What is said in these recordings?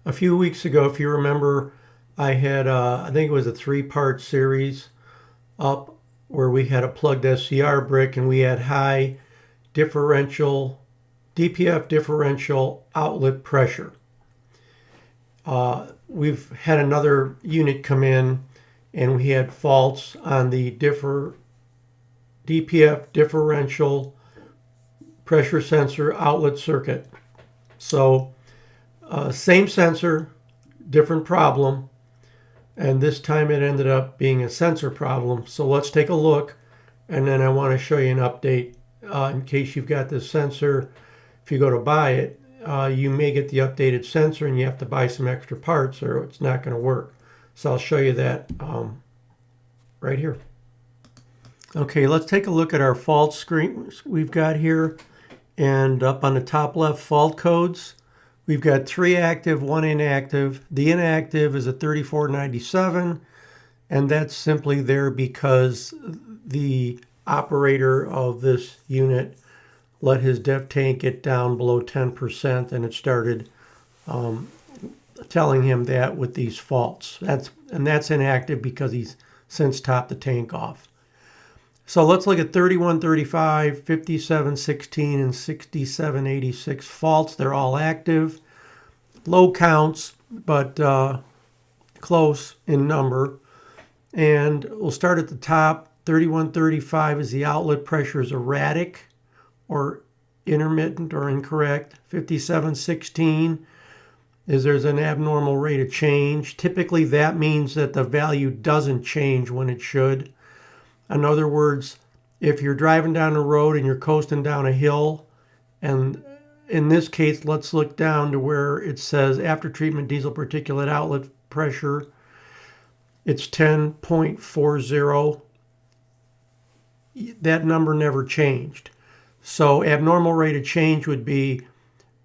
A few weeks ago, if you remember, I had, I think it was a 3-part series up where we had a plugged SCR brick and we had high differential, DPF differential outlet pressure. We've had another unit come in and we had faults on the DPF differential pressure sensor outlet circuit. So same sensor, different problem, and this time it ended up being a sensor problem. So let's take a look, and then I want to show you an update in case you've got this sensor. If you go to buy it, you may get the updated sensor and you have to buy some extra parts or it's not going to work. So I'll show you that right here. Okay, let's take a look at our fault screen we've got here. And up on the top left, fault codes. We've got 3 active, 1 inactive. The inactive is a 3497, and that's simply there because the operator of this unit let his DEF tank get down below 10%, and it started telling him that with these faults. That's inactive because he's since topped the tank off. So let's look at 3135, 5716, and 6786 faults. They're all active. Low counts, but close in number. And we'll start at the top. 3135 is the outlet pressure is erratic or intermittent or incorrect. 5716 is there's an abnormal rate of change. Typically that means that the value doesn't change when it should. In other words, if you're driving down the road and you're coasting down a hill, and in this case, let's look down to where it says after treatment diesel particulate outlet pressure, it's 10.40. That number never changed. So abnormal rate of change would be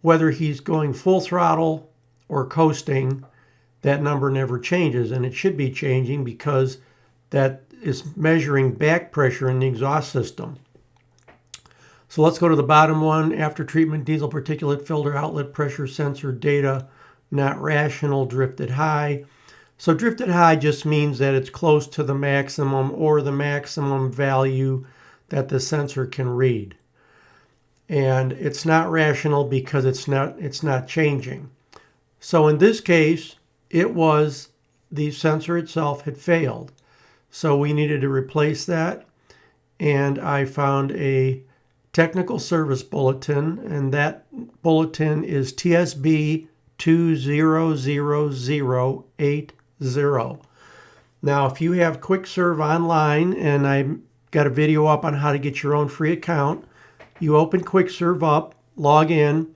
whether he's going full throttle or coasting, that number never changes, and it should be changing because that is measuring back pressure in the exhaust system. So let's go to the bottom one, after treatment diesel particulate filter outlet pressure sensor data not rational, drifted high. So drifted high just means that it's close to the maximum or the maximum value that the sensor can read. And it's not rational because it's not changing. So in this case, it was the sensor itself had failed. So we needed to replace that, and I found a technical service bulletin, and that bulletin is TSB 200080. Now, if you have QuickServe online, and I got a video up on how to get your own free account, you open QuickServe up, log in,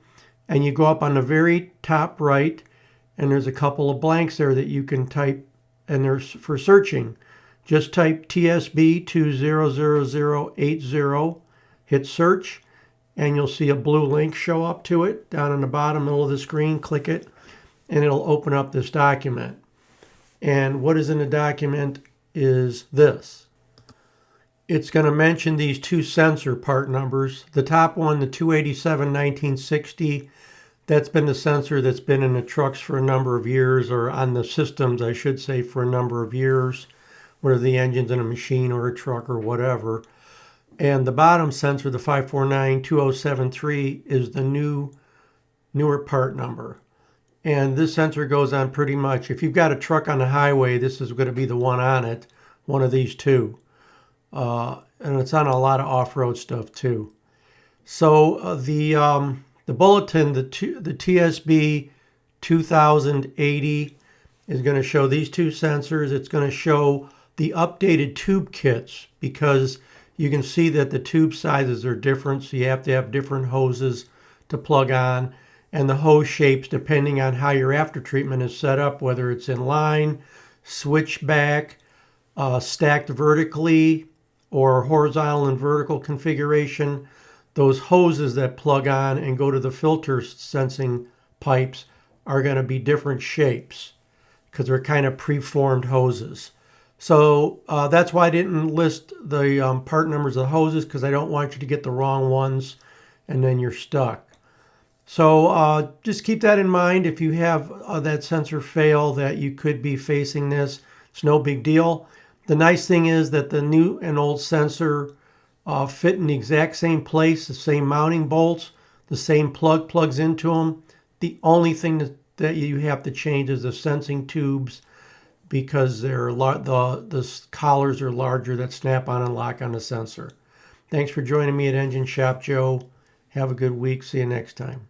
and you go up on the very top right, and there's a couple of blanks there that you can type, and there's for searching. Just type TSB 200080, hit search, and you'll see a blue link show up to it down in the bottom middle of the screen. Click it, and it'll open up this document. And what is in the document is this. It's going to mention these 2 sensor part numbers. The top one, the 287-1960, that's been the sensor that's been in the trucks for a number of years, or on the systems, I should say, for a number of years, whether the engine's in a machine or a truck or whatever. And the bottom sensor, the 549-2073, is the newer part number. And this sensor goes on pretty much, if you've got a truck on the highway, this is going to be the one on it, one of these 2. And it's on a lot of off-road stuff too. So the bulletin, the TSB 2080 is going to show these 2 sensors. It's going to show the updated tube kits because you can see that the tube sizes are different, so you have to have different hoses to plug on, and the hose shapes depending on how your after treatment is set up, whether it's in line, switchback, stacked vertically, or horizontal and vertical configuration. Those hoses that plug on and go to the filter sensing pipes are going to be different shapes because they're kind of preformed hoses. So that's why I didn't list the part numbers of the hoses, because I don't want you to get the wrong ones and then you're stuck. So just keep that in mind. If you have that sensor fail, that you could be facing this. It's no big deal. The nice thing is that the new and old sensor fit in the exact same place, the same mounting bolts, the same plug plugs into them. The only thing that you have to change is the sensing tubes, because the collars are larger that snap on and lock on the sensor. Thanks for joining me at Engine Shop Joe. Have a good week. See you next time.